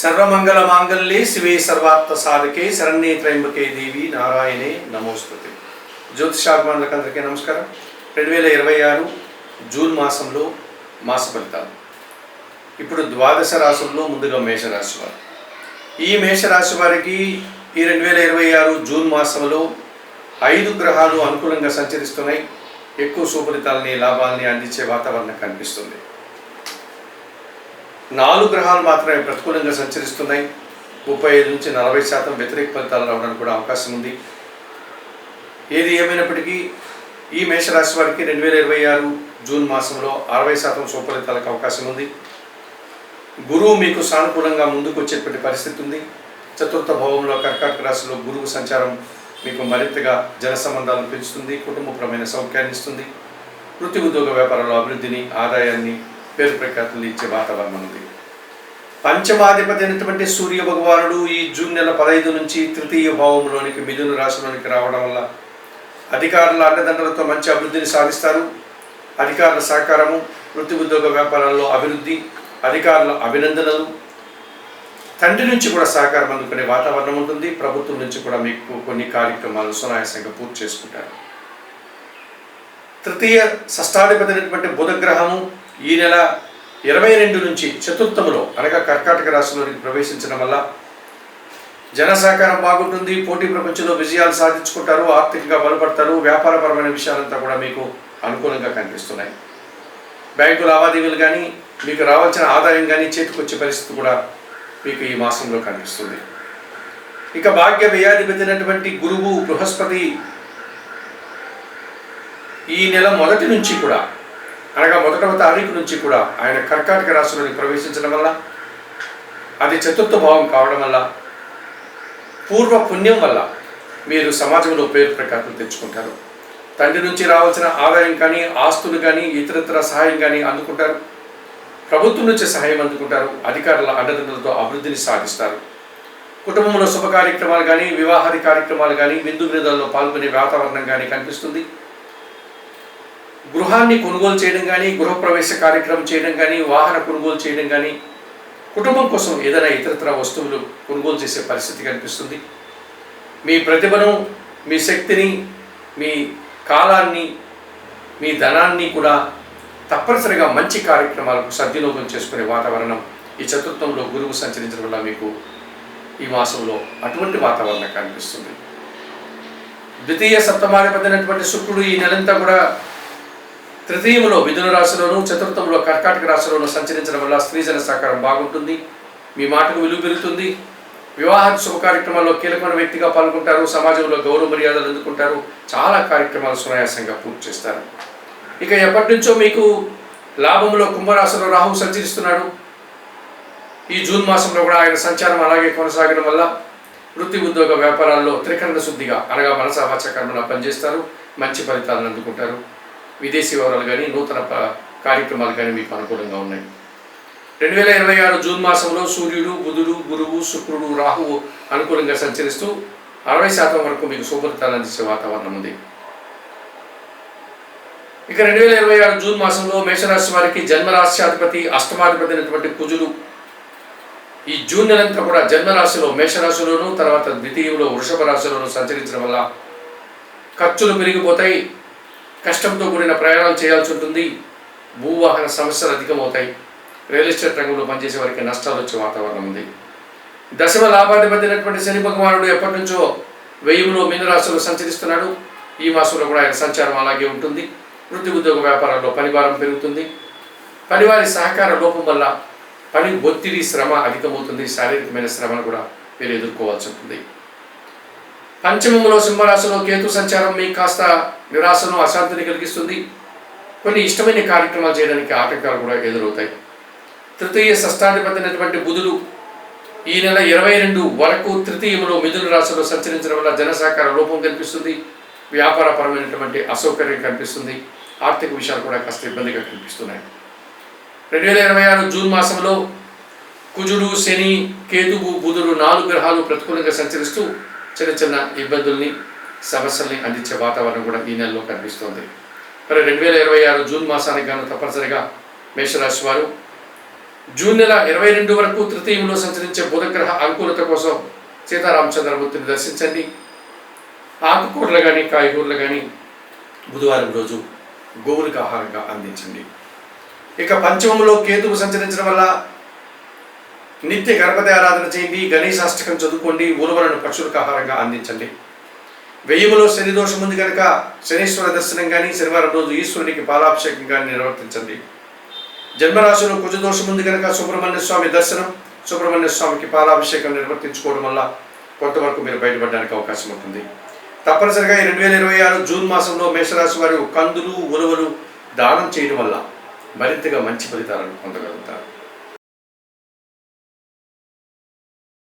సర్వమంగళ మాంగళ్యే శివే సర్వార్థ సాధకే శరణ్యే త్రయంబకే దేవి నారాయణే నమోస్తుతే. జ్యోతిషాభిమానులకు అందరికీ నమస్కారం. 2026 జూన్ మాసంలో మాస ఫలితాలు. ఇప్పుడు ద్వాదశ రాశుల్లో ముందుగా మేషరాశి వారు. ఈ మేషరాశి వారికి ఈ 2026 జూన్ మాసంలో 5 గ్రహాలు అనుకూలంగా సంచరిస్తున్నాయి. ఎక్కువ శుభఫలితాలని లాభాలని అందించే వాతావరణం కనిపిస్తుంది. 4 గ్రహాలు మాత్రమే ప్రతికూలంగా సంచరిస్తున్నాయి. 35 నుంచి 40% వ్యతిరేక ఫలితాలు రావడానికి కూడా అవకాశం ఉంది. ఏది ఏమైనప్పటికీ ఈ మేషరాశి వారికి 2026 జూన్ మాసంలో 60% శుభఫలితాలకు అవకాశం ఉంది. గురువు మీకు సానుకూలంగా ముందుకు వచ్చేటువంటి పరిస్థితి ఉంది. చతుర్థ భావంలో కర్కాటక రాశిలో గురువు సంచారం మీకు మరింతగా జన సంబంధాలను పెంచుతుంది. కుటుంబపరమైన సౌఖ్యాన్ని ఇస్తుంది. వృత్తి ఉద్యోగ వ్యాపారంలో అభివృద్ధిని, ఆదాయాన్ని, పేరు ప్రఖ్యాతులు ఇచ్చే వాతావరణం ఉంది. పంచమాధిపతి అయినటువంటి సూర్య భగవానుడు ఈ జూన్ నెల 15 నుంచి తృతీయ భావంలోనికి మిథున రాశిలోనికి రావడం వల్ల అధికారుల అండదండలతో మంచి అభివృద్ధిని సాధిస్తారు. అధికారుల సహకారము, వృత్తి ఉద్యోగ వ్యాపారాల్లో అభివృద్ధి, అధికారుల అభినందనలు, తండ్రి నుంచి కూడా సహకారం అందుకునే వాతావరణం ఉంటుంది. ప్రభుత్వం నుంచి కూడా మీకు కొన్ని కార్యక్రమాలు సునాయాసంగా పూర్తి చేసుకుంటారు. తృతీయ షష్టాధిపతి అయినటువంటి బుధగ్రహము ఈ నెల 22 నుంచి చతుర్థములో అనగా కర్కాటక రాశిలోనికి ప్రవేశించడం వల్ల జన సహకారం బాగుంటుంది. పోటీ ప్రపంచంలో విజయాలు సాధించుకుంటారు. ఆర్థికంగా బలపడతారు. వ్యాపారపరమైన విషయాలంతా కూడా మీకు అనుకూలంగా కనిపిస్తున్నాయి. బ్యాంకు లావాదేవీలు కానీ, మీకు రావాల్సిన ఆదాయం కానీ చేతికొచ్చే పరిస్థితి కూడా మీకు ఈ మాసంలో కనిపిస్తుంది. ఇక భాగ్య వ్యయాధిపతి అయినటువంటి గురువు బృహస్పతి ఈ నెల మొదటి నుంచి కూడా అనగా 1వ తారీఖు నుంచి కూడా ఆయన కర్కాటక రాశిలోకి ప్రవేశించడం వల్ల, అది చతుర్థ భావం కావడం వల్ల, పూర్వ పుణ్యం వల్ల మీరు సమాజంలో పేరు ప్రఖ్యాతులు తెచ్చుకుంటారు. తండ్రి నుంచి రావాల్సిన ఆదాయం కానీ, ఆస్తులు కానీ, ఇతరత్ర సహాయం కానీ అందుకుంటారు. ప్రభుత్వం నుంచి సహాయం అందుకుంటారు. అధికారుల అండదండలతో అభివృద్ధిని సాధిస్తారు. కుటుంబంలో శుభ కార్యక్రమాలు కానీ, వివాహాది కార్యక్రమాలు కానీ, విందు వినోదాల్లో పాల్గొనే వాతావరణం కానీ కనిపిస్తుంది. గృహాన్ని కొనుగోలు చేయడం కానీ, గృహప్రవేశ కార్యక్రమం చేయడం కానీ, వాహన కొనుగోలు చేయడం కానీ, కుటుంబం కోసం ఏదైనా ఇతరత్ర వస్తువులు కొనుగోలు చేసే పరిస్థితి కనిపిస్తుంది. మీ ప్రతిభను, మీ శక్తిని, మీ కాలాన్ని, మీ ధనాన్ని కూడా తప్పనిసరిగా మంచి కార్యక్రమాలకు సద్వినియోగం చేసుకునే వాతావరణం ఈ చతుర్థంలో గురువు సంచరించడం వల్ల మీకు ఈ మాసంలో అటువంటి వాతావరణం కనిపిస్తుంది. ద్వితీయ సప్తమాధిపతి అయినటువంటి శుక్రుడు ఈ నెలంతా కూడా తృతీయంలో మిథున రాశిలోను, చతుర్థంలో కర్కాటక రాశిలోను సంచరించడం వల్ల స్త్రీజన సహకారం బాగుంటుంది. మీ మాటకు విలువ పెరుగుతుంది. వివాహ శుభ కార్యక్రమాల్లో కీలకమైన వ్యక్తిగా పాల్గొంటారు. సమాజంలో గౌరవ మర్యాదలు అందుకుంటారు. చాలా కార్యక్రమాలు సునాయాసంగా పూర్తి చేస్తారు. ఇక ఎప్పటి నుంచో మీకు లాభంలో కుంభరాశిలో రాహువు సంచరిస్తున్నాడు. ఈ జూన్ మాసంలో కూడా ఆయన సంచారం అలాగే కొనసాగడం వల్ల వృత్తి ఉద్యోగ వ్యాపారాల్లో త్రికరణ శుద్ధిగా అనగా మనస వాచ కర్మలా పనిచేస్తారు. మంచి ఫలితాలను అందుకుంటారు. విదేశీ వివరాలు కానీ, నూతన కార్యక్రమాలు కానీ మీకు అనుకూలంగా ఉన్నాయి. 2026 జూన్ మాసంలో సూర్యుడు, బుధుడు, గురువు, శుక్రుడు, రాహువు అనుకూలంగా సంచరిస్తూ 60% వరకు మీకు శుభఫలితాలు అందించే వాతావరణం ఉంది. ఇక 2026 జూన్ మాసంలో మేషరాశి వారికి జన్మరాశ్యాధిపతి, అష్టమాధిపతి అయినటువంటి కుజుడు ఈ జూన్ నెలంతా కూడా జన్మరాశిలో మేషరాశిలోను, తర్వాత ద్వితీయంలో వృషభ రాశిలోను సంచరించడం వల్ల ఖర్చులు పెరిగిపోతాయి. కష్టంతో కూడిన ప్రయాణాలు చేయాల్సి ఉంటుంది. భూవాహన సమస్యలు అధికమవుతాయి. రియల్ ఎస్టేట్ రంగంలో పనిచేసే వారికి నష్టాలు వచ్చే వాతావరణం ఉంది. దశమ లాభాధిపతి అయినటువంటి శని భగవానుడు ఎప్పటి నుంచో వ్యయంలో మీనరాశిలో సంచరిస్తున్నాడు. ఈ మాసంలో కూడా ఆయన సంచారం అలాగే ఉంటుంది. వృత్తి ఉద్యోగ వ్యాపారాల్లో పనిభారం పెరుగుతుంది. పనివారి సహకార లోపం వల్ల పని ఒత్తిడి, శ్రమ అధికమవుతుంది. శారీరకమైన శ్రమను కూడా మీరు ఎదుర్కోవాల్సి ఉంటుంది. పంచమంలో సింహరాశిలో కేతు సంచారం మీకు కాస్త నిరాశను, అశాంతిని కలిగిస్తుంది. కొన్ని ఇష్టమైన కార్యక్రమాలు చేయడానికి ఆటంకాలు కూడా ఎదురవుతాయి. తృతీయ షష్టాధిపతి అయినటువంటి బుధుడు ఈ నెల 22 వరకు తృతీయంలో మిథున రాశిలో సంచరించడం వల్ల జన సహకార లోపం కనిపిస్తుంది. వ్యాపారపరమైనటువంటి అసౌకర్యం కనిపిస్తుంది. ఆర్థిక విషయాలు కూడా కాస్త ఇబ్బందిగా కనిపిస్తున్నాయి. 2026 జూన్ మాసంలో కుజుడు, శని, కేతువు, బుధుడు 4 గ్రహాలు ప్రతికూలంగా సంచరిస్తూ చిన్న చిన్న ఇబ్బందుల్ని, సమస్యల్ని అందించే వాతావరణం కూడా ఈ నెలలో కనిపిస్తుంది. మరి 2026 జూన్ మాసానికి గాను తప్పనిసరిగా మేషరాశి వారు జూన్ నెల 22 వరకు తృతీయంలో సంచరించే బుధగ్రహ అనుకూలత కోసం సీతారామచంద్రమూర్తిని దర్శించండి. ఆకుకూరలు కానీ కాయగూరలు కానీ బుధవారం రోజు గోవులకు ఆహారంగా అందించండి. ఇక పంచమంలో కేతువు సంచరించడం వల్ల నిత్య గణపతి ఆరాధన చేయండి. గణేశాష్టకం చదువుకోండి. ఉలవలను పశువులకు ఆహారంగా అందించండి. వెయ్యములో శని దోషం ఉంది కనుక శనీశ్వర దర్శనం కానీ శనివారం రోజు ఈశ్వరునికి పాలాభిషేకం కానీ నిర్వర్తించండి. జన్మరాశిలో కుజదోషం ఉంది కనుక సుబ్రహ్మణ్య స్వామి దర్శనం, సుబ్రహ్మణ్య స్వామికి పాలాభిషేకం నిర్వర్తించుకోవడం వల్ల కొంతవరకు మీరు బయటపడడానికి అవకాశం ఉంటుంది. తప్పనిసరిగా 2026 జూన్ మాసంలో మేషరాశి వారు కందులు ఉలవలు దానం చేయడం వల్ల మరింతగా మంచి ఫలితాలను పొందగలుగుతారు.